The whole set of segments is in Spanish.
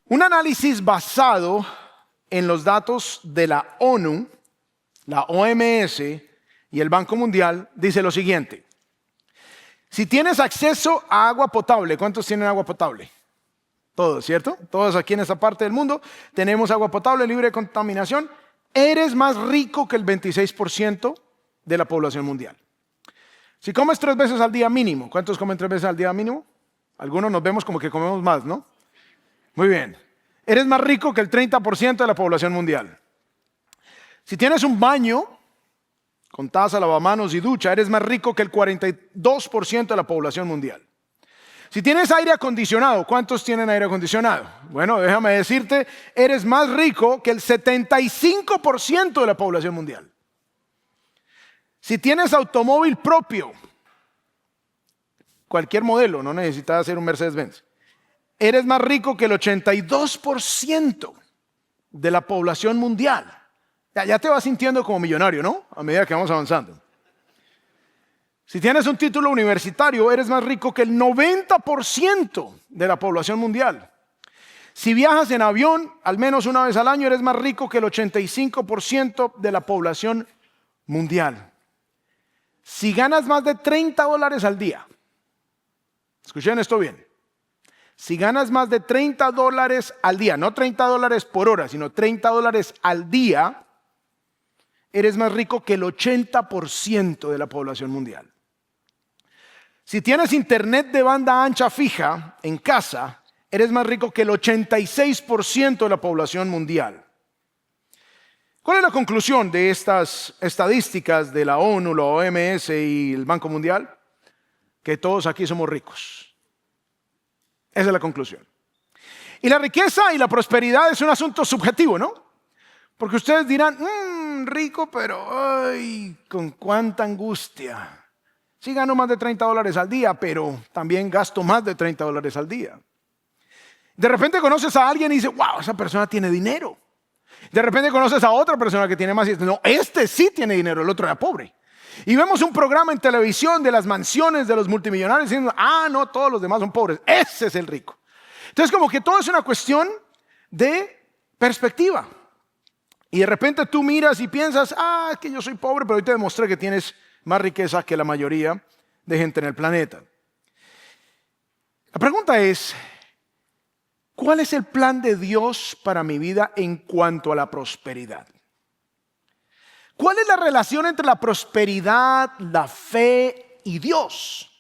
Un análisis basado en los datos de la ONU, la OMS y el Banco Mundial dice lo siguiente. Si tienes acceso a agua potable, ¿cuántos tienen agua potable? Todos, ¿cierto? Todos aquí en esta parte del mundo tenemos agua potable libre de contaminación. Eres más rico que el 26% de la población mundial. Si comes 3 veces al día mínimo, ¿cuántos comen 3 veces al día mínimo? Algunos nos vemos como que comemos más, ¿no? Muy bien. Eres más rico que el 30% de la población mundial. Si tienes un baño con taza, lavamanos y ducha, eres más rico que el 42% de la población mundial. Si tienes aire acondicionado, ¿cuántos tienen aire acondicionado? Bueno, déjame decirte, eres más rico que el 75% de la población mundial. Si tienes automóvil propio, cualquier modelo, no necesitas hacer un Mercedes-Benz, eres más rico que el 82% de la población mundial. Ya te vas sintiendo como millonario, ¿no? A medida que vamos avanzando. Si tienes un título universitario, eres más rico que el 90% de la población mundial. Si viajas en avión al menos una vez al año, eres más rico que el 85% de la población mundial. Si ganas más de $30 al día, escuchen esto bien. Si ganas más de $30 al día, no $30 por hora, sino $30 al día, eres más rico que el 80% de la población mundial. Si tienes internet de banda ancha fija en casa, eres más rico que el 86% de la población mundial. ¿Cuál es la conclusión de estas estadísticas de la ONU, la OMS y el Banco Mundial? Que todos aquí somos ricos. Esa es la conclusión. Y la riqueza y la prosperidad es un asunto subjetivo, ¿no? Porque ustedes dirán, rico, pero ay, con cuánta angustia. Sí gano más de $30 al día, pero también gasto más de $30 al día. De repente conoces a alguien y dices, wow, esa persona tiene dinero. De repente conoces a otra persona que tiene más y dices, no, este sí tiene dinero, el otro era pobre. Y vemos un programa en televisión de las mansiones de los multimillonarios diciendo, no, todos los demás son pobres, ese es el rico. Entonces como que todo es una cuestión de perspectiva. Y de repente tú miras y piensas, es que yo soy pobre, pero hoy te demostré que tienes más riqueza que la mayoría de gente en el planeta. La pregunta es, ¿cuál es el plan de Dios para mi vida en cuanto a la prosperidad? ¿Cuál es la relación entre la prosperidad, la fe y Dios?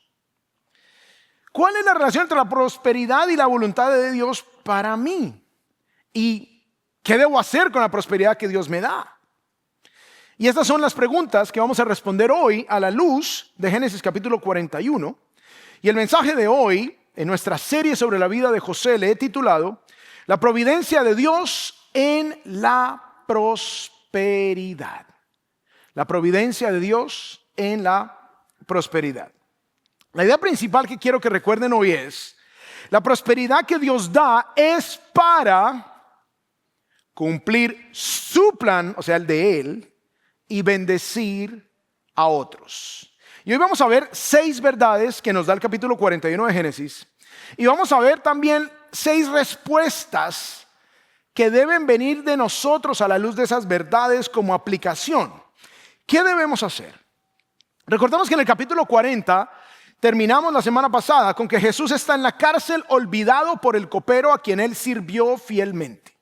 ¿Cuál es la relación entre la prosperidad y la voluntad de Dios para mí? ¿Y qué debo hacer con la prosperidad que Dios me da? Y estas son las preguntas que vamos a responder hoy a la luz de Génesis capítulo 41. Y el mensaje de hoy, en nuestra serie sobre la vida de José, le he titulado La providencia de Dios en la prosperidad. La providencia de Dios en la prosperidad. La idea principal que quiero que recuerden hoy es, la prosperidad que Dios da es para cumplir su plan, o sea, el de Él, y bendecir a otros. Y hoy vamos a ver 6 verdades que nos da el capítulo 41 de Génesis. Y vamos a ver también 6 respuestas que deben venir de nosotros a la luz de esas verdades como aplicación. ¿Qué debemos hacer? Recordemos que en el capítulo 40 terminamos la semana pasada con que Jesús está en la cárcel olvidado por el copero a quien él sirvió fielmente.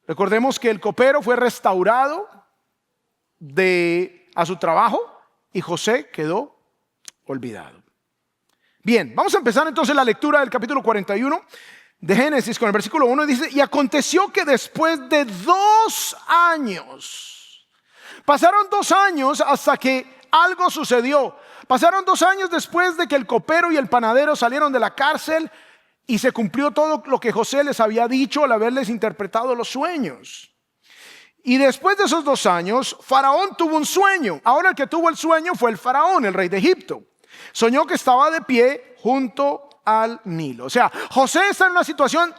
Recordemos que el copero fue restaurado a su trabajo y José quedó olvidado. Bien, vamos a empezar entonces la lectura del capítulo 41 de Génesis con el versículo 1 y dice, y aconteció que después de 2 años, pasaron 2 años hasta que algo sucedió. Pasaron 2 años después de que el copero y el panadero salieron de la cárcel y se cumplió todo lo que José les había dicho al haberles interpretado los sueños. Y después de esos 2 años, Faraón tuvo un sueño. Ahora el que tuvo el sueño fue el Faraón, el rey de Egipto. Soñó que estaba de pie junto al Nilo. O sea, José está en una situación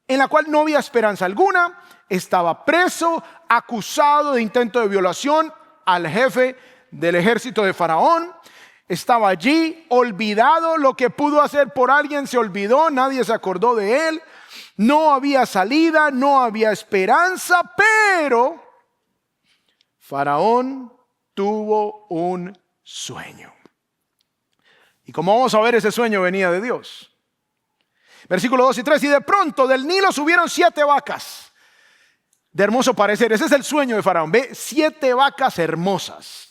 en la cual no había esperanza alguna. Estaba preso, acusado de intento de violación al jefe del ejército de Faraón. estaba allí, olvidado. Lo que pudo hacer por alguien se olvidó, nadie se acordó de él. No había salida, no había esperanza, pero Faraón tuvo un sueño. Y como vamos a ver, ese sueño venía de Dios. Versículo 2 y 3, y de pronto del Nilo subieron 7 vacas de hermoso parecer. Ese es el sueño de Faraón. Ve, 7 vacas hermosas,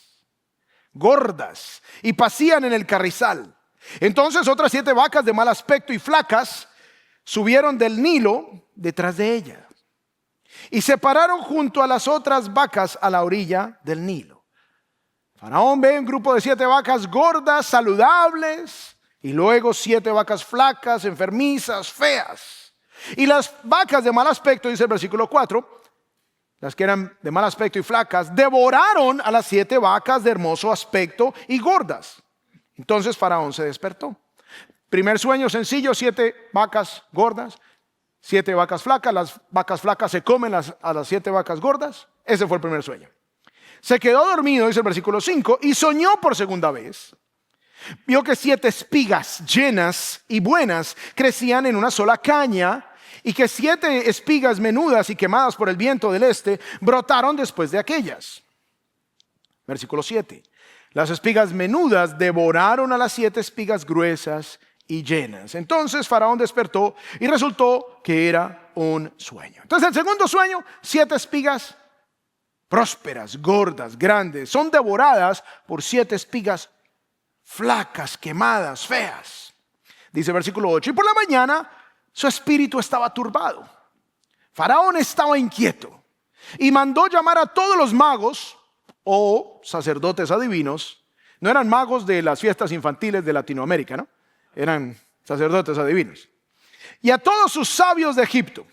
gordas, y pasían en el carrizal. Entonces otras 7 vacas de mal aspecto y flacas subieron del Nilo detrás de ellas y se pararon junto a las otras vacas a la orilla del Nilo. Faraón ve un grupo de 7 vacas gordas, saludables, y luego 7 vacas flacas, enfermizas, feas. Y las vacas de mal aspecto, dice el versículo 4, las que eran de mal aspecto y flacas, devoraron a las 7 vacas de hermoso aspecto y gordas. Entonces Faraón se despertó. Primer sueño sencillo, 7 vacas gordas, 7 vacas flacas. Las vacas flacas se comen a las 7 vacas gordas. Ese fue el primer sueño. Se quedó dormido, dice el versículo 5, y soñó por segunda vez. Vio que 7 espigas llenas y buenas crecían en una sola caña, y que 7 espigas menudas y quemadas por el viento del este brotaron después de aquellas. Versículo 7. Las espigas menudas devoraron a las 7 espigas gruesas y llenas. Entonces Faraón despertó y resultó que era un sueño. Entonces el segundo sueño, 7 espigas prósperas, gordas, grandes, son devoradas por 7 espigas flacas, quemadas, feas. Dice versículo 8, y por la mañana su espíritu estaba turbado. Faraón estaba inquieto y mandó llamar a todos los magos o sacerdotes adivinos. No eran magos de las fiestas infantiles de Latinoamérica, ¿no? Eran sacerdotes adivinos. Y a todos sus sabios de Egipto.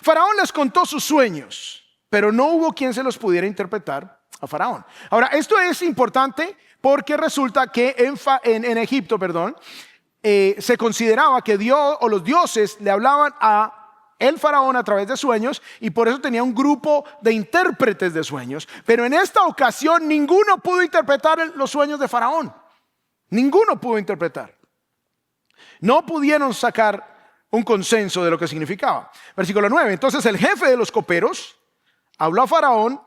Faraón les contó sus sueños, pero no hubo quien se los pudiera interpretar a Faraón. Ahora, esto es importante porque resulta que en Egipto, se consideraba que Dios o los dioses le hablaban a el faraón a través de sueños, y por eso tenía un grupo de intérpretes de sueños. Pero en esta ocasión ninguno pudo interpretar los sueños de Faraón. Ninguno pudo interpretar. No pudieron sacar un consenso de lo que significaba. Versículo 9. Entonces el jefe de los coperos habló a Faraón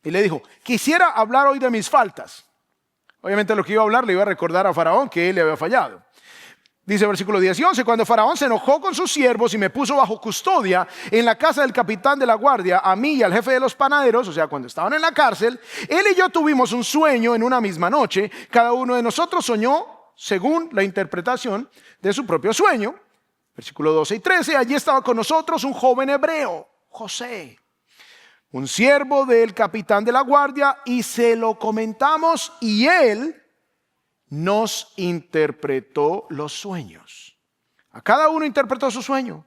y le dijo: quisiera hablar hoy de mis faltas. Obviamente lo que iba a hablar le iba a recordar a Faraón que él le había fallado. Dice versículo 10 y 11, cuando Faraón se enojó con sus siervos y me puso bajo custodia en la casa del capitán de la guardia, a mí y al jefe de los panaderos, o sea, cuando estaban en la cárcel, él y yo tuvimos un sueño en una misma noche. Cada uno de nosotros soñó según la interpretación de su propio sueño. Versículo 12 y 13, allí estaba con nosotros un joven hebreo, José, un siervo del capitán de la guardia, y se lo comentamos y él nos interpretó los sueños. A cada uno interpretó su sueño,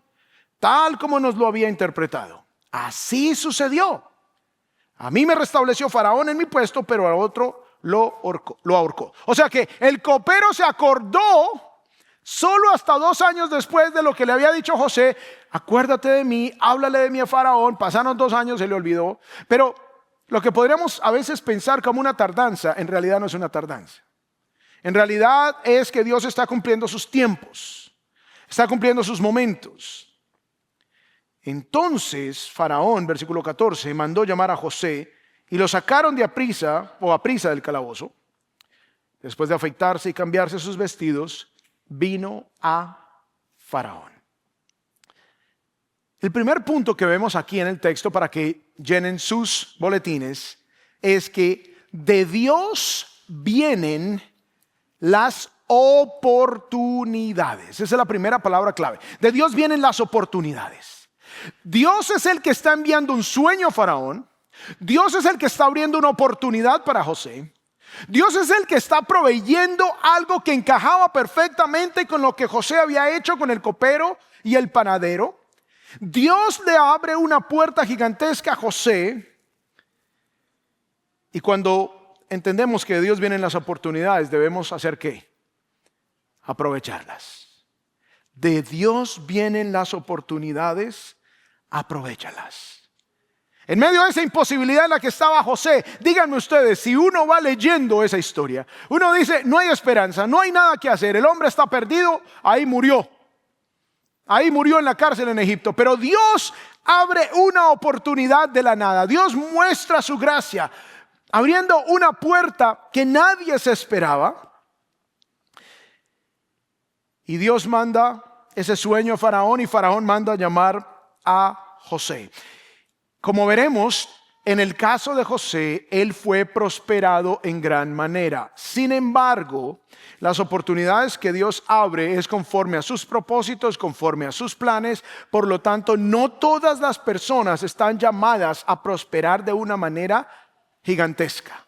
tal como nos lo había interpretado. Así sucedió. A mí me restableció Faraón en mi puesto, pero al otro lo ahorcó. O sea que el copero se acordó solo hasta 2 años después de lo que le había dicho José: acuérdate de mí, háblale de mí a Faraón. Pasaron 2 años, se le olvidó. Pero lo que podríamos a veces pensar como una tardanza, en realidad no es una tardanza. En realidad es que Dios está cumpliendo sus tiempos, está cumpliendo sus momentos. Entonces Faraón, versículo 14, mandó llamar a José y lo sacaron a prisa del calabozo. Después de afeitarse y cambiarse sus vestidos, vino a Faraón. El primer punto que vemos aquí en el texto, para que llenen sus boletines, es que de Dios vienen las oportunidades. Esa es la primera palabra clave. De Dios vienen las oportunidades. Dios es el que está enviando un sueño a Faraón. Dios es el que está abriendo una oportunidad para José. Dios es el que está proveyendo algo que encajaba perfectamente con lo que José había hecho con el copero y el panadero. Dios le abre una puerta gigantesca a José. Y cuando entendemos que de Dios vienen las oportunidades, debemos hacer ¿qué? Aprovecharlas. De Dios vienen las oportunidades, aprovéchalas. En medio de esa imposibilidad en la que estaba José, díganme ustedes, si uno va leyendo esa historia, uno dice, no hay esperanza, no hay nada que hacer, el hombre está perdido, ahí murió. Ahí murió en la cárcel en Egipto. Pero Dios abre una oportunidad de la nada. Dios muestra su gracia, abriendo una puerta que nadie se esperaba. Y Dios manda ese sueño a Faraón y Faraón manda a llamar a José. Como veremos, en el caso de José, él fue prosperado en gran manera. Sin embargo, las oportunidades que Dios abre es conforme a sus propósitos, conforme a sus planes. Por lo tanto, no todas las personas están llamadas a prosperar de una manera gigantesca.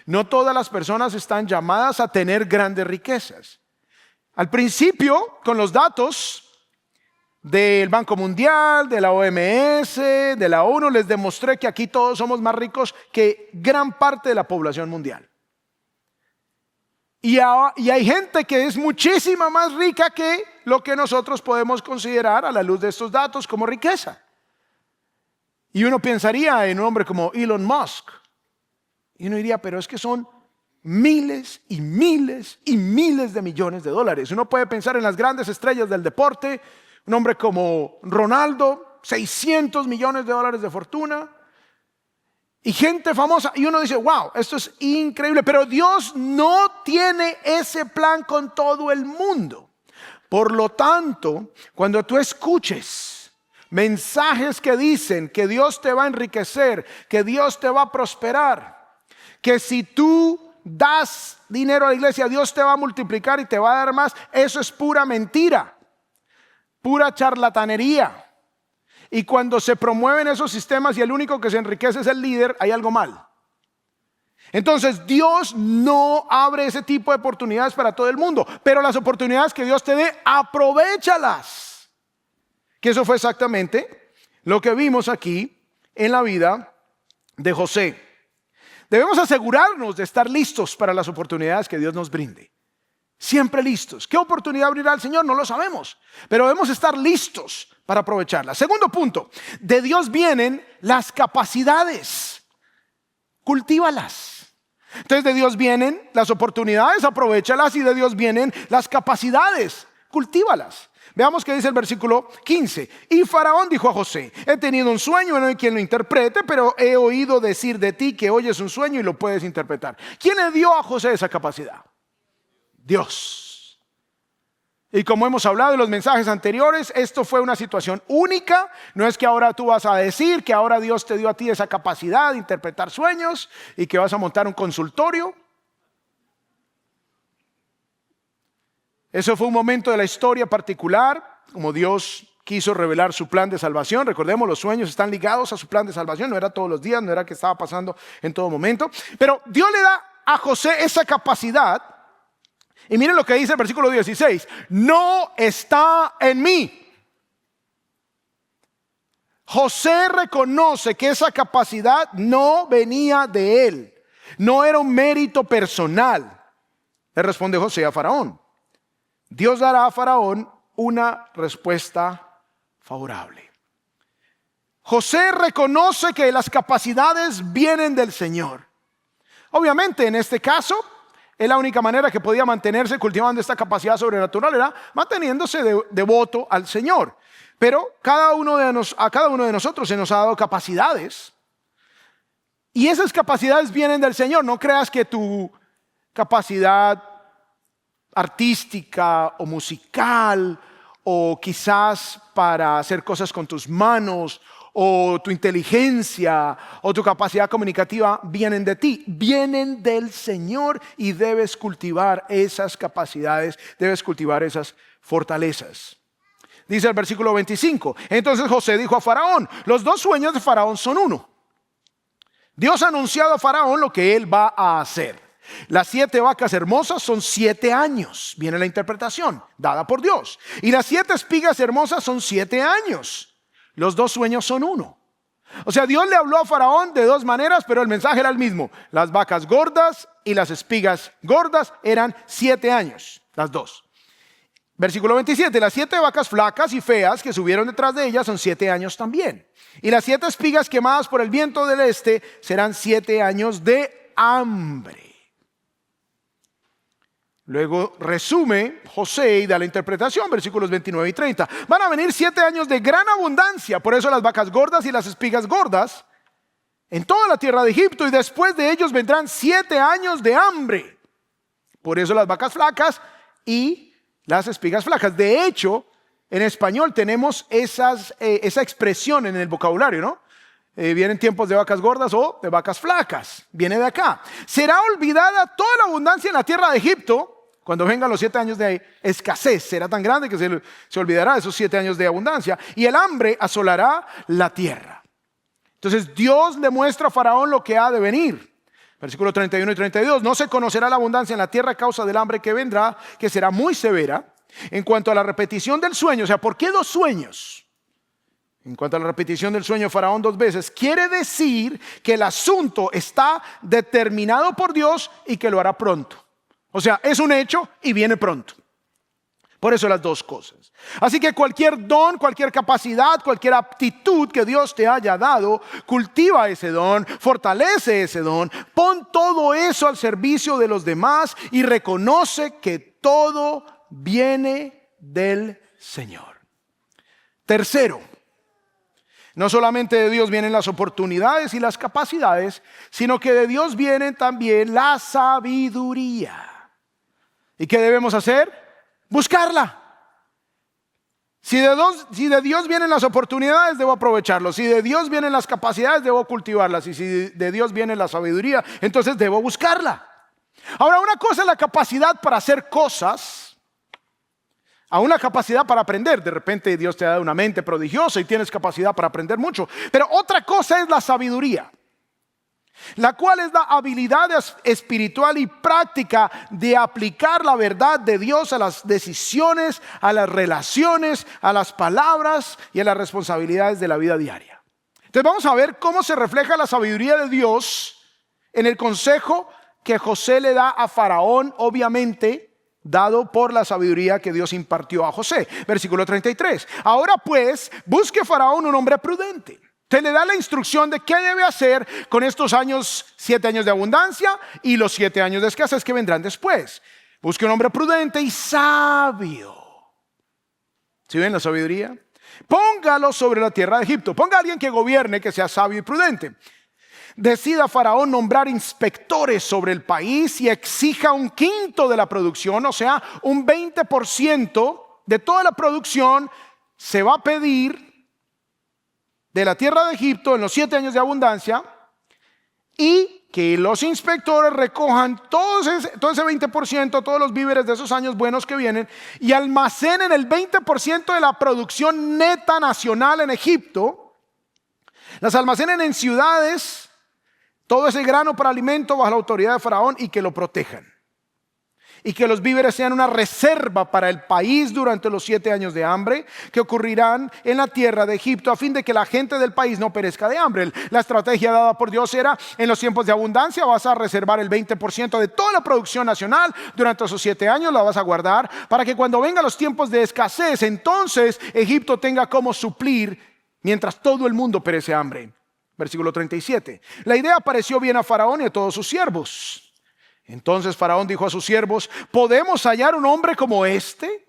No todas las personas están llamadas a tener grandes riquezas. Al principio, con los datos del Banco Mundial, de la OMS, de la ONU, les demostré que aquí todos somos más ricos que gran parte de la población mundial. Y hay gente que es muchísima más rica que lo que nosotros podemos considerar a la luz de estos datos como riqueza. Y uno pensaría en un hombre como Elon Musk. Y uno diría, pero es que son miles y miles y miles de millones de dólares. Uno puede pensar en las grandes estrellas del deporte, un hombre como Ronaldo, 600 millones de dólares de fortuna. Y gente famosa, y uno dice, wow, esto es increíble, pero Dios no tiene ese plan con todo el mundo. Por lo tanto, cuando tú escuches mensajes que dicen que Dios te va a enriquecer, que Dios te va a prosperar, que si tú das dinero a la iglesia, Dios te va a multiplicar y te va a dar más, eso es pura mentira, pura charlatanería. Y cuando se promueven esos sistemas y el único que se enriquece es el líder, hay algo mal. Entonces Dios no abre ese tipo de oportunidades para todo el mundo, pero las oportunidades que Dios te dé, aprovéchalas. Que eso fue exactamente lo que vimos aquí en la vida de José. Debemos asegurarnos de estar listos para las oportunidades que Dios nos brinde. Siempre listos. ¿Qué oportunidad abrirá el Señor? No lo sabemos, pero debemos estar listos para aprovecharla. Segundo punto, de Dios vienen las capacidades. Cultívalas. Entonces de Dios vienen las oportunidades, aprovéchalas, y de Dios vienen las capacidades. Cultívalas. Veamos qué dice el versículo 15. Y Faraón dijo a José, he tenido un sueño, no hay quien lo interprete, pero he oído decir de ti que oyes un sueño y lo puedes interpretar. ¿Quién le dio a José esa capacidad? Dios. Y como hemos hablado en los mensajes anteriores, esto fue una situación única. No es que ahora tú vas a decir que ahora Dios te dio a ti esa capacidad de interpretar sueños y que vas a montar un consultorio. Eso fue un momento de la historia particular, como Dios quiso revelar su plan de salvación. Recordemos, los sueños están ligados a su plan de salvación. No era todos los días, no era que estaba pasando en todo momento. Pero Dios le da a José esa capacidad. Y miren lo que dice el versículo 16. No está en mí. José reconoce que esa capacidad no venía de él. No era un mérito personal. Le responde José a Faraón. Dios dará a Faraón una respuesta favorable. José reconoce que las capacidades vienen del Señor. Obviamente, en este caso, es la única manera que podía mantenerse cultivando esta capacidad sobrenatural, era manteniéndose devoto al Señor. Pero a cada uno de nosotros se nos ha dado capacidades. Y esas capacidades vienen del Señor. No creas que tu capacidad artística o musical, o quizás para hacer cosas con tus manos, o tu inteligencia, o tu capacidad comunicativa vienen de ti, vienen del Señor, y debes cultivar esas capacidades, debes cultivar esas fortalezas. Dice el versículo 25, entonces José dijo a Faraón, los dos sueños de Faraón son uno. Dios ha anunciado a Faraón lo que él va a hacer. Las 7 vacas hermosas son 7 años, viene la interpretación dada por Dios. Y las 7 espigas hermosas son 7 años. Los dos sueños son uno. O sea, Dios le habló a Faraón de dos maneras, pero el mensaje era el mismo. Las vacas gordas y las espigas gordas eran 7 años, las dos. Versículo 27, las 7 vacas flacas y feas que subieron detrás de ellas son 7 años también. Y las 7 espigas quemadas por el viento del este serán 7 años de hambre. Luego resume José y da la interpretación, versículos 29 y 30. Van a venir 7 años de gran abundancia, por eso las vacas gordas y las espigas gordas en toda la tierra de Egipto, y después de ellos vendrán 7 años de hambre. Por eso las vacas flacas y las espigas flacas. De hecho, en español tenemos esa expresión en el vocabulario, ¿no? Vienen tiempos de vacas gordas o de vacas flacas. Viene de acá. Será olvidada toda la abundancia en la tierra de Egipto cuando vengan los 7 años de escasez. Será tan grande que se olvidará de esos 7 años de abundancia. Y el hambre asolará la tierra. Entonces Dios le muestra a Faraón lo que ha de venir. Versículo 31 y 32. No se conocerá la abundancia en la tierra a causa del hambre que vendrá, que será muy severa. En cuanto a la repetición del sueño, o sea, ¿por qué 2 sueños? En cuanto a la repetición del sueño de Faraón 2 veces, quiere decir que el asunto está determinado por Dios y que lo hará pronto. O sea, es un hecho y viene pronto. Por eso las 2 cosas. Así que cualquier don, cualquier capacidad, cualquier aptitud que Dios te haya dado, cultiva ese don, fortalece ese don, pon todo eso al servicio de los demás y reconoce que todo viene del Señor. Tercero, no solamente de Dios vienen las oportunidades y las capacidades, sino que de Dios viene también la sabiduría. ¿Y qué debemos hacer? Buscarla. Si de Dios vienen las oportunidades, debo aprovecharlo. Si de Dios vienen las capacidades, debo cultivarlas. Y si de Dios viene la sabiduría, entonces debo buscarla. Ahora, una cosa es la capacidad para hacer cosas, a una capacidad para aprender. De repente Dios te ha dado una mente prodigiosa y tienes capacidad para aprender mucho. Pero otra cosa es la sabiduría, la cual es la habilidad espiritual y práctica de aplicar la verdad de Dios a las decisiones, a las relaciones, a las palabras y a las responsabilidades de la vida diaria. Entonces vamos a ver cómo se refleja la sabiduría de Dios en el consejo que José le da a Faraón, obviamente dado por la sabiduría que Dios impartió a José. Versículo 33. Ahora pues, busque Faraón un hombre prudente. Se le da la instrucción de qué debe hacer con estos 7 años de abundancia y los 7 años de escasez que vendrán después. Busque un hombre prudente y sabio. ¿Sí ven la sabiduría? Póngalo sobre la tierra de Egipto. Ponga a alguien que gobierne, que sea sabio y prudente. Decida Faraón nombrar inspectores sobre el país y exija 1/5 de la producción, o sea, un 20% de toda la producción se va a pedir de la tierra de Egipto en los 7 años de abundancia, y que los inspectores recojan todo ese 20%, todos los víveres de esos años buenos que vienen, y almacenen el 20% de la producción neta nacional en Egipto. Las almacenen en ciudades, todo ese grano para alimento bajo la autoridad de Faraón, y que lo protejan. Y que los víveres sean una reserva para el país durante los 7 años de hambre que ocurrirán en la tierra de Egipto, a fin de que la gente del país no perezca de hambre. La estrategia dada por Dios era: en los tiempos de abundancia vas a reservar el 20% de toda la producción nacional durante esos 7 años, la vas a guardar para que cuando vengan los tiempos de escasez, entonces Egipto tenga cómo suplir mientras todo el mundo perece de hambre. Versículo 37. La idea pareció bien a Faraón y a todos sus siervos. Entonces Faraón dijo a sus siervos: ¿podemos hallar un hombre como este,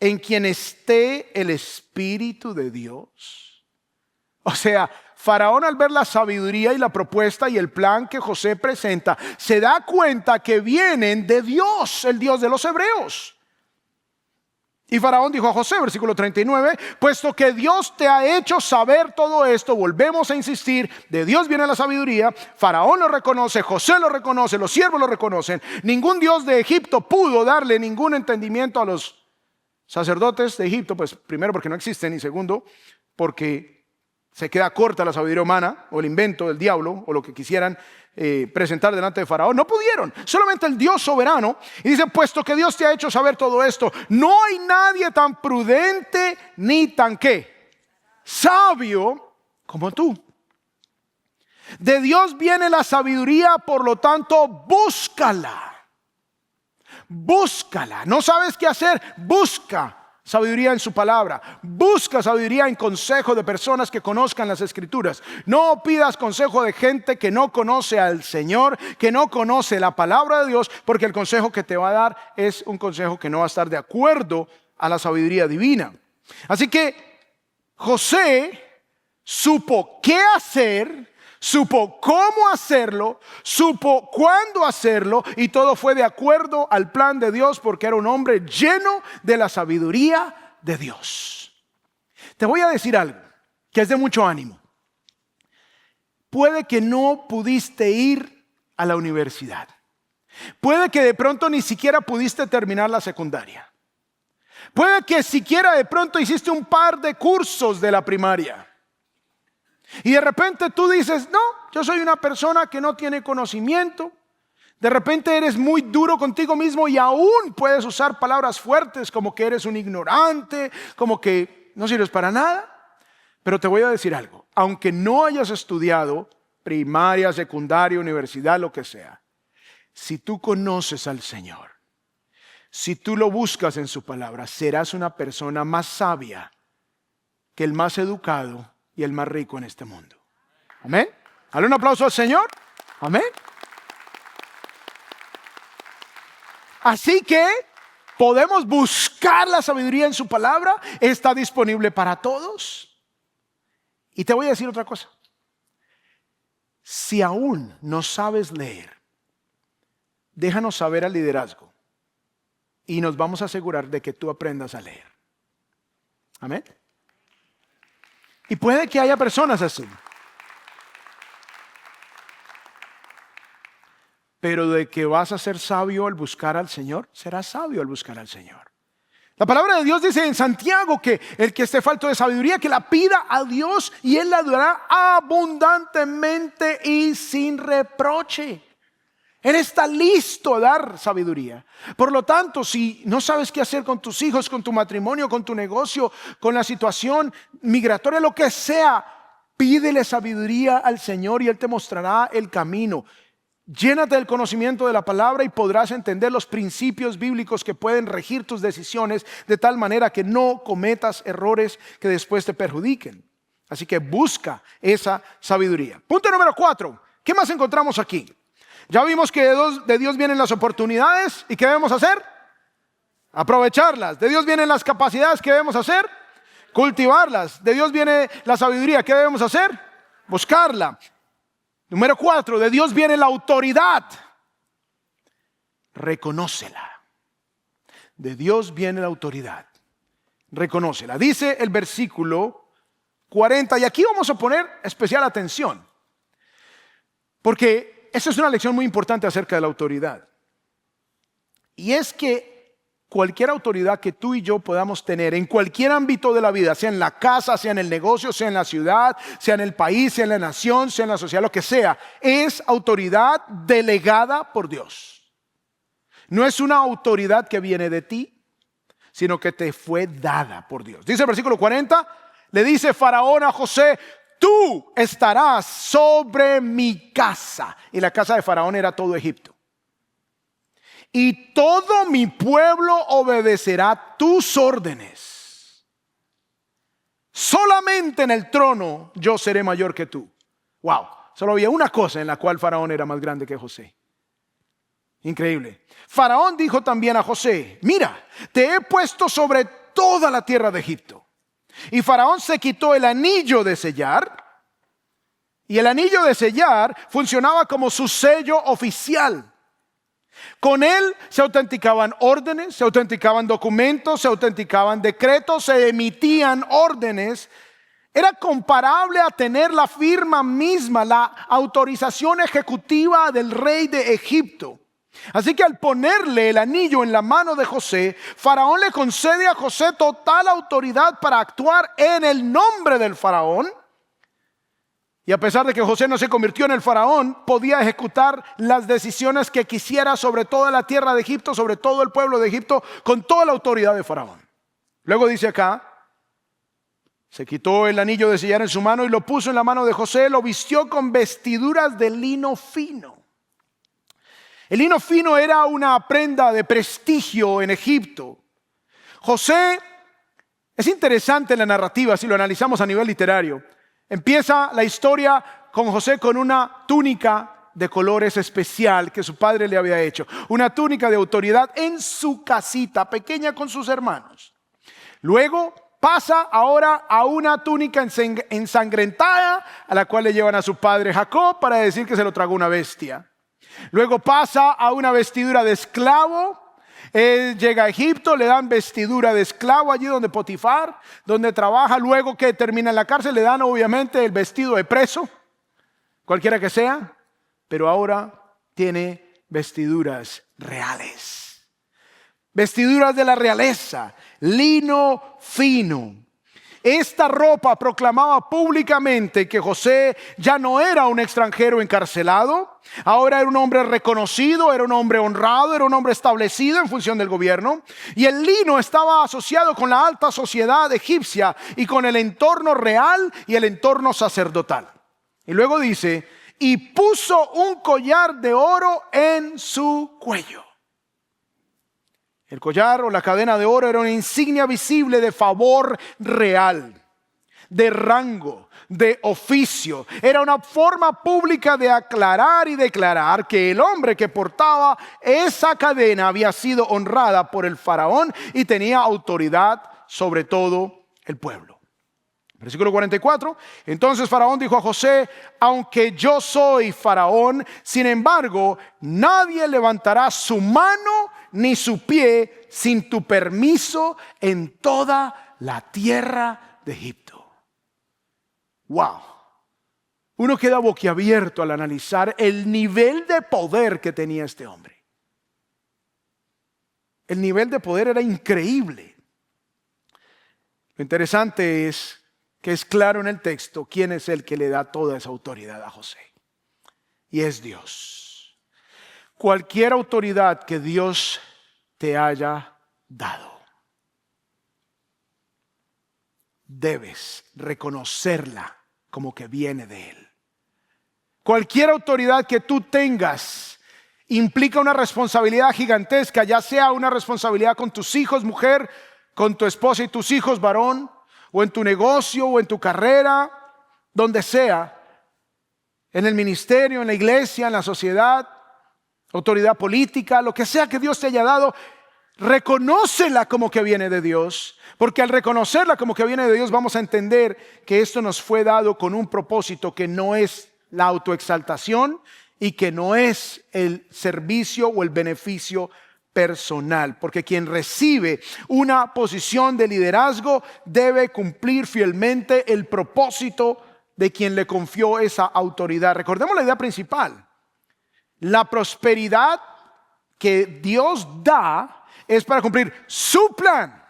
en quien esté el Espíritu de Dios? O sea, Faraón, al ver la sabiduría y la propuesta y el plan que José presenta, se da cuenta que vienen de Dios, el Dios de los hebreos. Y Faraón dijo a José, versículo 39, puesto que Dios te ha hecho saber todo esto, volvemos a insistir, de Dios viene la sabiduría. Faraón lo reconoce, José lo reconoce, los siervos lo reconocen. Ningún Dios de Egipto pudo darle ningún entendimiento a los sacerdotes de Egipto, pues primero porque no existen, y segundo porque se queda corta la sabiduría humana o el invento del diablo o lo que quisieran presentar delante de Faraón. No pudieron, solamente el Dios soberano. Y dice: puesto que Dios te ha hecho saber todo esto, no hay nadie tan prudente ni tan ¿qué? Sabio como tú. De Dios viene la sabiduría, por lo tanto búscala. Búscala. ¿No sabes qué hacer? Busca sabiduría en su palabra. Busca sabiduría en consejo de personas que conozcan las Escrituras. No pidas consejo de gente que no conoce al Señor, que no conoce la palabra de Dios, porque el consejo que te va a dar es un consejo que no va a estar de acuerdo a la sabiduría divina. Así que José supo qué hacer, supo cómo hacerlo, supo cuándo hacerlo, y todo fue de acuerdo al plan de Dios, porque era un hombre lleno de la sabiduría de Dios. Te voy a decir algo que es de mucho ánimo. Puede que no pudiste ir a la universidad. Puede que de pronto ni siquiera pudiste terminar la secundaria. Puede que siquiera de pronto hiciste un par de cursos de la primaria. Y de repente tú dices, no, yo soy una persona que no tiene conocimiento. De repente eres muy duro contigo mismo y aún puedes usar palabras fuertes como que eres un ignorante, como que no sirves para nada. Pero te voy a decir algo, aunque no hayas estudiado primaria, secundaria, universidad, lo que sea, si tú conoces al Señor, si tú lo buscas en su palabra, serás una persona más sabia que el más educado y el más rico en este mundo. Amén. Dale un aplauso al Señor. Amén. Así que podemos buscar la sabiduría en su palabra. Está disponible para todos. Y te voy a decir otra cosa. Si aún no sabes leer, déjanos saber al liderazgo y nos vamos a asegurar de que tú aprendas a leer. Amén. Y puede que haya personas así. Pero de que vas a ser sabio al buscar al Señor, serás sabio al buscar al Señor. La palabra de Dios dice en Santiago que el que esté falto de sabiduría, que la pida a Dios y Él la dará abundantemente y sin reproche. Él está listo a dar sabiduría. Por lo tanto, si no sabes qué hacer con tus hijos, con tu matrimonio, con tu negocio, con la situación migratoria, lo que sea, pídele sabiduría al Señor y Él te mostrará el camino. Llénate del conocimiento de la palabra y podrás entender los principios bíblicos que pueden regir tus decisiones de tal manera que no cometas errores que después te perjudiquen. Así que busca esa sabiduría. Punto número 4. ¿Qué más encontramos aquí? Ya vimos que de Dios vienen las oportunidades. ¿Y qué debemos hacer? Aprovecharlas. De Dios vienen las capacidades. ¿Qué debemos hacer? Cultivarlas. De Dios viene la sabiduría. ¿Qué debemos hacer? Buscarla. Número 4. De Dios viene la autoridad. Reconócela. De Dios viene la autoridad. Reconócela. Dice el versículo 40. Y aquí vamos a poner especial atención. Porque esa es una lección muy importante acerca de la autoridad. Y es que cualquier autoridad que tú y yo podamos tener en cualquier ámbito de la vida, sea en la casa, sea en el negocio, sea en la ciudad, sea en el país, sea en la nación, sea en la sociedad, lo que sea, es autoridad delegada por Dios. No es una autoridad que viene de ti, sino que te fue dada por Dios. Dice el versículo 40, le dice Faraón a José: tú estarás sobre mi casa. Y la casa de Faraón era todo Egipto. Y todo mi pueblo obedecerá tus órdenes. Solamente en el trono yo seré mayor que tú. Wow, solo había una cosa en la cual Faraón era más grande que José. Increíble. Faraón dijo también a José: mira, te he puesto sobre toda la tierra de Egipto. Y Faraón se quitó el anillo de sellar. Y el anillo de sellar funcionaba como su sello oficial. Con él se autenticaban órdenes, se autenticaban documentos, se autenticaban decretos, se emitían órdenes. Era comparable a tener la firma misma, la autorización ejecutiva del rey de Egipto. Así que al ponerle el anillo en la mano de José, Faraón le concede a José total autoridad para actuar en el nombre del Faraón. Y a pesar de que José no se convirtió en el Faraón, podía ejecutar las decisiones que quisiera sobre toda la tierra de Egipto, sobre todo el pueblo de Egipto, con toda la autoridad de Faraón. Luego dice acá: se quitó el anillo de sellar en su mano y lo puso en la mano de José, lo vistió con vestiduras de lino fino. El lino fino era una prenda de prestigio en Egipto. José, es interesante la narrativa si lo analizamos a nivel literario. Empieza la historia con José con una túnica de colores especial que su padre le había hecho. Una túnica de autoridad en su casita pequeña con sus hermanos. Luego pasa ahora a una túnica ensangrentada a la cual le llevan a su padre Jacob para decir que se lo tragó una bestia. Luego pasa a una vestidura de esclavo. Él llega a Egipto, le dan vestidura de esclavo allí donde Potifar, donde trabaja. Luego que termina en la cárcel le dan obviamente el vestido de preso, cualquiera que sea. Pero ahora tiene vestiduras reales. Vestiduras de la realeza, lino fino. Esta ropa proclamaba públicamente que José ya no era un extranjero encarcelado, ahora era un hombre reconocido, era un hombre honrado, era un hombre establecido en función del gobierno. Y el lino estaba asociado con la alta sociedad egipcia y con el entorno real y el entorno sacerdotal. Y luego dice, y puso un collar de oro en su cuello. El collar o la cadena de oro era una insignia visible de favor real, de rango, de oficio. Era una forma pública de aclarar y declarar que el hombre que portaba esa cadena había sido honrada por el faraón y tenía autoridad sobre todo el pueblo. Versículo 44, entonces Faraón dijo a José, aunque yo soy Faraón, sin embargo, nadie levantará su mano ni su pie sin tu permiso en toda la tierra de Egipto. Wow. Uno queda boquiabierto al analizar el nivel de poder que tenía este hombre. El nivel de poder era increíble. Lo interesante es que es claro en el texto quién es el que le da toda esa autoridad a José. Y es Dios. Cualquier autoridad que Dios te haya dado, debes reconocerla como que viene de Él. Cualquier autoridad que tú tengas implica una responsabilidad gigantesca, ya sea una responsabilidad con tus hijos, mujer, con tu esposa y tus hijos, varón, o en tu negocio, o en tu carrera, donde sea, en el ministerio, en la iglesia, en la sociedad, autoridad política, lo que sea que Dios te haya dado, reconócela como que viene de Dios, porque al reconocerla como que viene de Dios vamos a entender que esto nos fue dado con un propósito que no es la autoexaltación y que no es el servicio o el beneficio personal, porque quien recibe una posición de liderazgo debe cumplir fielmente el propósito de quien le confió esa autoridad. Recordemos la idea principal. La prosperidad que Dios da es para cumplir su plan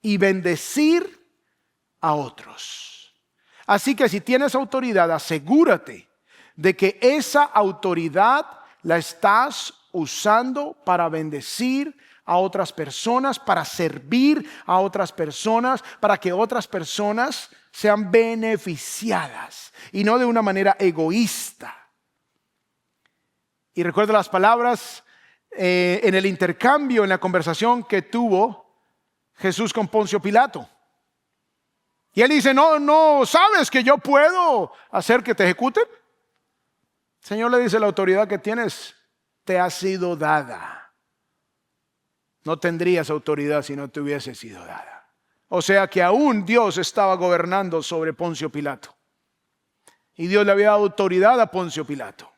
y bendecir a otros. Así que si tienes autoridad, asegúrate de que esa autoridad la estás usando para bendecir a otras personas, para servir a otras personas, para que otras personas sean beneficiadas y no de una manera egoísta. Y recuerda las palabras en el intercambio, en la conversación que tuvo Jesús con Poncio Pilato. Y él dice, no sabes que yo puedo hacer que te ejecuten. El Señor le dice, la autoridad que tienes te ha sido dada. No tendrías autoridad si no te hubiese sido dada. O sea que aún Dios estaba gobernando sobre Poncio Pilato. Y Dios le había dado autoridad a Poncio Pilato.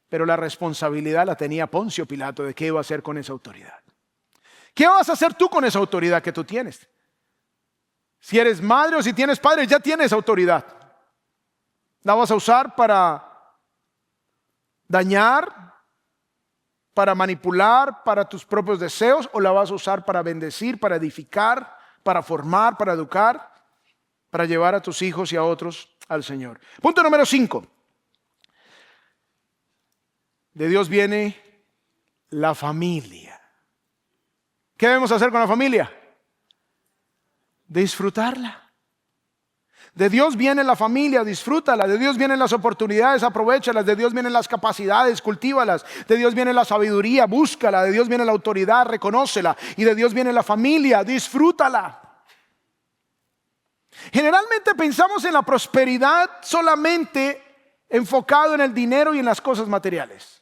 Pero la responsabilidad la tenía Poncio Pilato de qué iba a hacer con esa autoridad. ¿Qué vas a hacer tú con esa autoridad que tú tienes? Si eres madre o si tienes padre, ya tienes autoridad. ¿La vas a usar para dañar, para manipular, para tus propios deseos, o la vas a usar para bendecir, para edificar, para formar, para educar, para llevar a tus hijos y a otros al Señor? Punto número 5. De Dios viene la familia. ¿Qué debemos hacer con la familia? Disfrutarla. De Dios viene la familia, disfrútala. De Dios vienen las oportunidades, aprovéchalas. De Dios vienen las capacidades, cultívalas. De Dios viene la sabiduría, búscala. De Dios viene la autoridad, reconócela. Y de Dios viene la familia, disfrútala. Generalmente pensamos en la prosperidad solamente enfocado en el dinero y en las cosas materiales.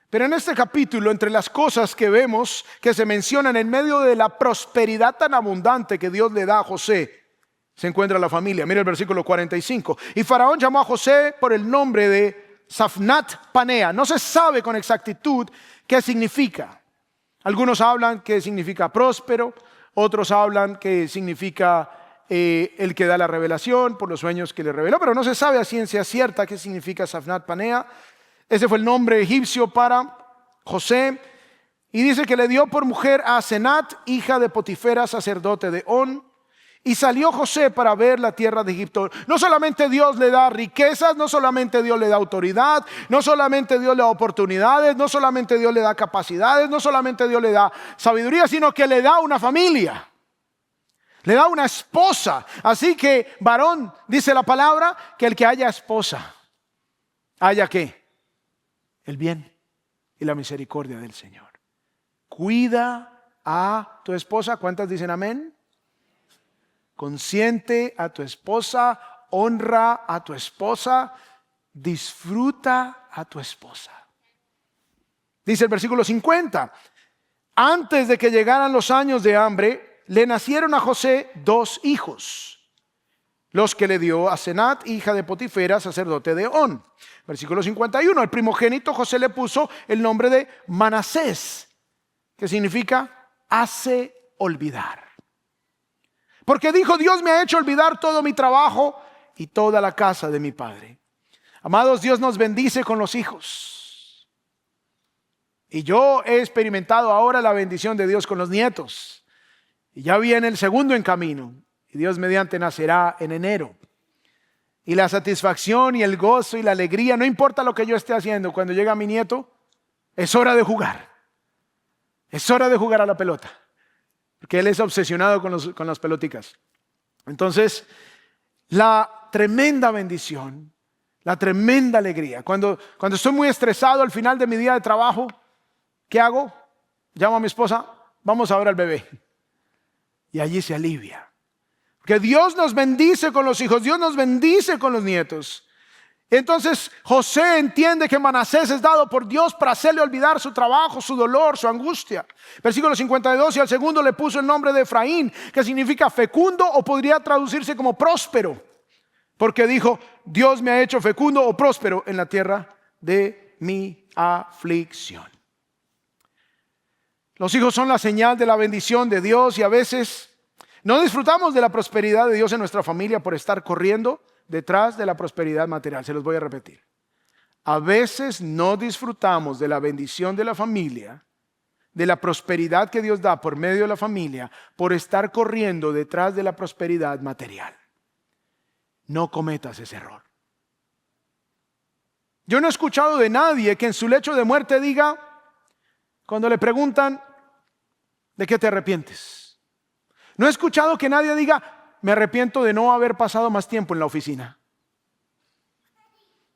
Pero en este capítulo, entre las cosas que vemos que se mencionan en medio de la prosperidad tan abundante que Dios le da a José, se encuentra la familia. Mira el versículo 45. Y Faraón llamó a José por el nombre de Zaphnath Panea. No se sabe con exactitud qué significa. Algunos hablan que significa próspero, otros hablan que significa el que da la revelación por los sueños que le reveló, pero no se sabe a ciencia cierta qué significa Zaphnath Panea. Ese fue el nombre egipcio para José. Y dice que le dio por mujer a Asenat, hija de Potifera, sacerdote de On. Y salió José para ver la tierra de Egipto. No solamente Dios le da riquezas, no solamente Dios le da autoridad, no solamente Dios le da oportunidades, no solamente Dios le da capacidades, no solamente Dios le da sabiduría, sino que le da una familia. Le da una esposa. Así que, varón, dice la palabra, que el que haya esposa, haya ¿qué? El bien y la misericordia del Señor. Cuida a tu esposa. ¿Cuántas dicen amén? Consiente a tu esposa, honra a tu esposa, disfruta a tu esposa. Dice el versículo 50. Antes de que llegaran los años de hambre, le nacieron a José 2 hijos, los que le dio a Asenat, hija de Potifera, sacerdote de On. Versículo 51. Al primogénito José le puso el nombre de Manasés, que significa hace olvidar. Porque dijo: Dios me ha hecho olvidar todo mi trabajo y toda la casa de mi padre. Amados, Dios nos bendice con los hijos. Y yo he experimentado ahora la bendición de Dios con los nietos. Y ya viene el segundo en camino. Y Dios mediante nacerá en enero. Y la satisfacción y el gozo y la alegría, no importa lo que yo esté haciendo, cuando llega mi nieto, es hora de jugar. Es hora de jugar a la pelota. Porque él es obsesionado con las peloticas. Entonces, la tremenda bendición, la tremenda alegría. Cuando estoy muy estresado al final de mi día de trabajo, ¿qué hago? Llamo a mi esposa, vamos a ver al bebé. Y allí se alivia. Que Dios nos bendice con los hijos, Dios nos bendice con los nietos. Entonces José entiende que Manasés es dado por Dios para hacerle olvidar su trabajo, su dolor, su angustia. Versículo 52. Y al segundo le puso el nombre de Efraín, que significa fecundo, o podría traducirse como próspero, porque dijo: Dios me ha hecho fecundo o próspero en la tierra de mi aflicción. Los hijos son la señal de la bendición de Dios, y a veces no disfrutamos de la prosperidad de Dios en nuestra familia por estar corriendo detrás de la prosperidad material. Se los voy a repetir. A veces no disfrutamos de la bendición de la familia, de la prosperidad que Dios da por medio de la familia, por estar corriendo detrás de la prosperidad material. No cometas ese error. Yo no he escuchado de nadie que en su lecho de muerte diga, cuando le preguntan: ¿de qué te arrepientes? No he escuchado que nadie diga: me arrepiento de no haber pasado más tiempo en la oficina.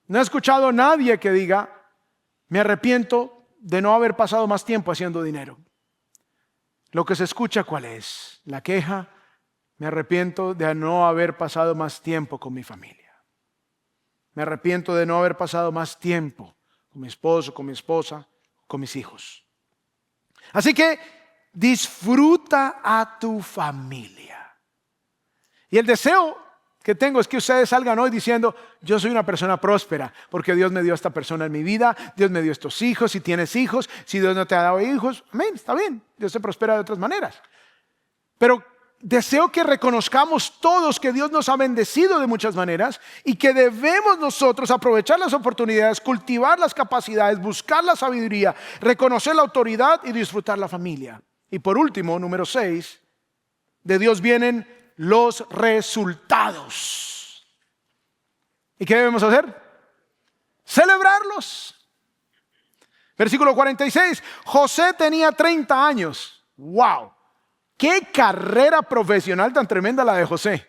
No he escuchado a nadie que diga: me arrepiento de no haber pasado más tiempo haciendo dinero. Lo que se escucha, ¿cuál es? La queja: me arrepiento de no haber pasado más tiempo con mi familia. Me arrepiento de no haber pasado más tiempo con mi esposo, con mi esposa, con mis hijos. Así que disfruta a tu familia. Y el deseo que tengo es que ustedes salgan hoy diciendo: yo soy una persona próspera porque Dios me dio a esta persona en mi vida, Dios me dio estos hijos. Si tienes hijos, si Dios no te ha dado hijos, amén, está bien, Dios te prospera de otras maneras. Pero deseo que reconozcamos todos que Dios nos ha bendecido de muchas maneras y que debemos nosotros aprovechar las oportunidades, cultivar las capacidades, buscar la sabiduría, reconocer la autoridad y disfrutar la familia. Y por último, número 6, de Dios vienen los resultados. ¿Y qué debemos hacer? Celebrarlos. Versículo 46. José tenía 30 años. ¡Wow! Qué carrera profesional tan tremenda la de José.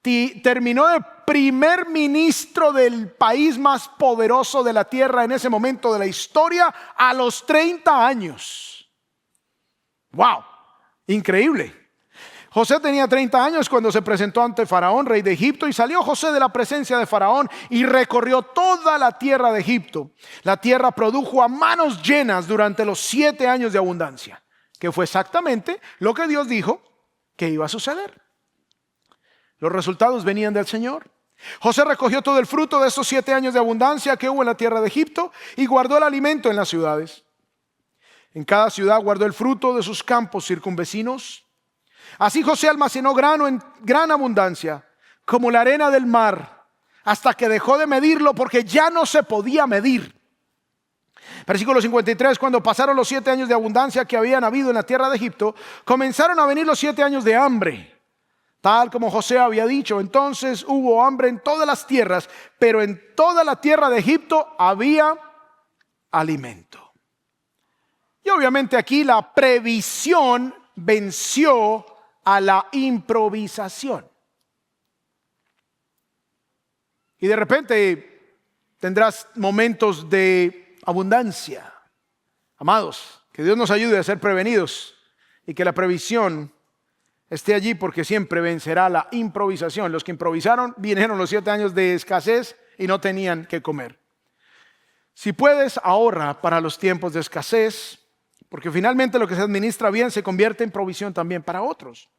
Terminó de primer ministro del país más poderoso de la tierra en ese momento de la historia a los 30 años. ¡Wow! Increíble. José tenía 30 años cuando se presentó ante Faraón, rey de Egipto, y salió José de la presencia de Faraón y recorrió toda la tierra de Egipto. La tierra produjo a manos llenas durante los 7 años de abundancia, que fue exactamente lo que Dios dijo que iba a suceder. Los resultados venían del Señor. José recogió todo el fruto de esos 7 años de abundancia que hubo en la tierra de Egipto y guardó el alimento en las ciudades. En cada ciudad guardó el fruto de sus campos circunvecinos. Así José almacenó grano en gran abundancia, como la arena del mar, hasta que dejó de medirlo porque ya no se podía medir. Versículo 53, cuando pasaron los 7 años de abundancia que habían habido en la tierra de Egipto, comenzaron a venir los 7 años de hambre, tal como José había dicho. Entonces hubo hambre en todas las tierras, pero en toda la tierra de Egipto había alimento. Y obviamente aquí la previsión venció a la improvisación. Y de repente tendrás momentos de abundancia. Amados, que Dios nos ayude a ser prevenidos y que la previsión esté allí, porque siempre vencerá la improvisación. Los que improvisaron vinieron los 7 años de escasez y no tenían que comer. Si puedes, ahorra para los tiempos de escasez, porque finalmente lo que se administra bien se convierte en provisión también para otros.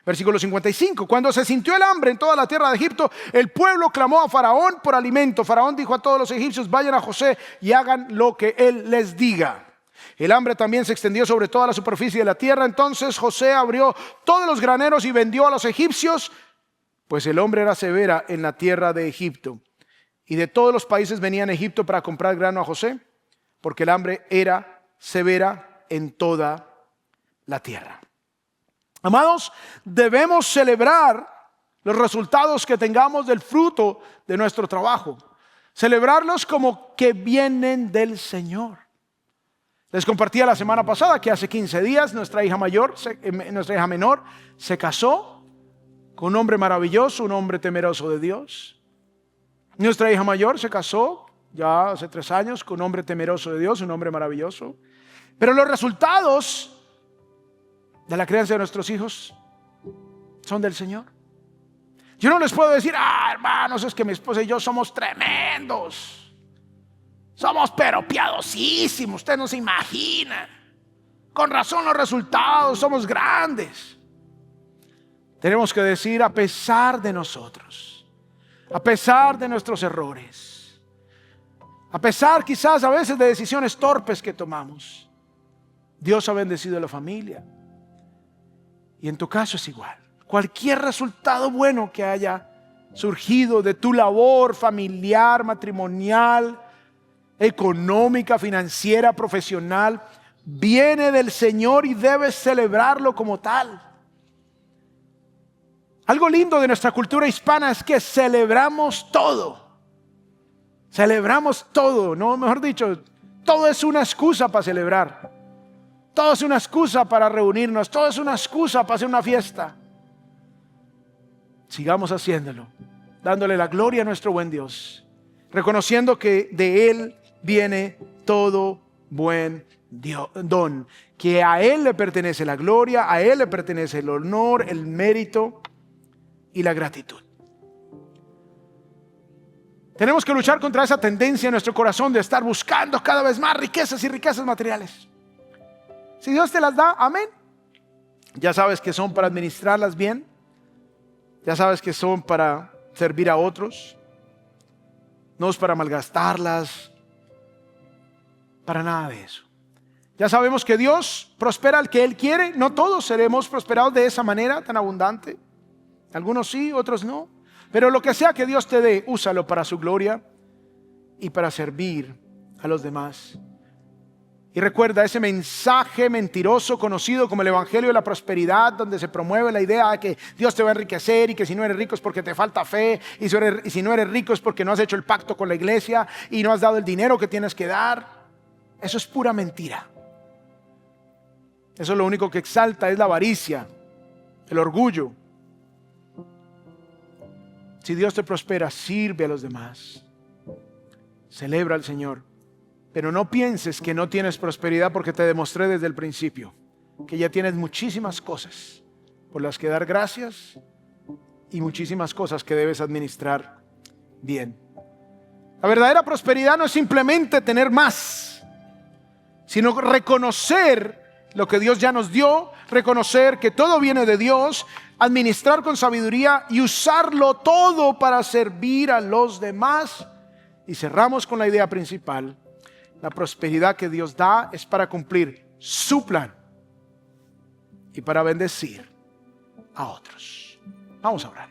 Versículo 55, cuando se sintió el hambre en toda la tierra de Egipto, el pueblo clamó a Faraón por alimento. Faraón dijo a todos los egipcios: vayan a José y hagan lo que él les diga. El hambre también se extendió sobre toda la superficie de la tierra. Entonces José abrió todos los graneros y vendió a los egipcios, pues el hombre era severa en la tierra de Egipto. Y de todos los países venían a Egipto para comprar grano a José, porque el hambre era severa en toda la tierra. Amados, debemos celebrar los resultados que tengamos del fruto de nuestro trabajo. Celebrarlos como que vienen del Señor. Les compartía la semana pasada que hace 15 días nuestra hija menor se casó con un hombre maravilloso, un hombre temeroso de Dios. Nuestra hija mayor se casó ya hace 3 años con un hombre temeroso de Dios, un hombre maravilloso. Pero los resultados de la crianza de nuestros hijos son del Señor. Yo no les puedo decir: hermanos, es que mi esposa y yo somos tremendos, somos pero piadosísimos, usted no se imagina, con razón los resultados, somos grandes. Tenemos que decir: a pesar de nosotros, a pesar de nuestros errores, a pesar quizás a veces de decisiones torpes que tomamos, Dios ha bendecido a la familia. Y en tu caso es igual. Cualquier resultado bueno que haya surgido de tu labor familiar, matrimonial, económica, financiera, profesional, viene del Señor y debes celebrarlo como tal. Algo lindo de nuestra cultura hispana es que celebramos todo. Celebramos todo, ¿no? Mejor dicho, todo es una excusa para celebrar. Todo es una excusa para reunirnos. Todo es una excusa para hacer una fiesta. Sigamos haciéndolo, dándole la gloria a nuestro buen Dios, reconociendo que de Él viene todo buen don, que a Él le pertenece la gloria, a Él le pertenece el honor, el mérito y la gratitud. Tenemos que luchar contra esa tendencia en nuestro corazón de estar buscando cada vez más riquezas y riquezas materiales. Si Dios te las da, amén. Ya sabes que son para administrarlas bien. Ya sabes que son para servir a otros. No es para malgastarlas. Para nada de eso. Ya sabemos que Dios prospera al que Él quiere. No todos seremos prosperados de esa manera tan abundante. Algunos sí, otros no. Pero lo que sea que Dios te dé, úsalo para su gloria y para servir a los demás. Y recuerda ese mensaje mentiroso conocido como el Evangelio de la Prosperidad, donde se promueve la idea de que Dios te va a enriquecer y que si no eres rico es porque te falta fe, y si no eres rico es porque no has hecho el pacto con la iglesia y no has dado el dinero que tienes que dar. Eso es pura mentira. Eso lo único que exalta es la avaricia, el orgullo. Si Dios te prospera, sirve a los demás. Celebra al Señor. Pero no pienses que no tienes prosperidad, porque te demostré desde el principio que ya tienes muchísimas cosas por las que dar gracias y muchísimas cosas que debes administrar bien. La verdadera prosperidad no es simplemente tener más, sino reconocer lo que Dios ya nos dio, reconocer que todo viene de Dios, administrar con sabiduría y usarlo todo para servir a los demás. Y cerramos con la idea principal: la prosperidad que Dios da es para cumplir su plan y para bendecir a otros. Vamos a orar.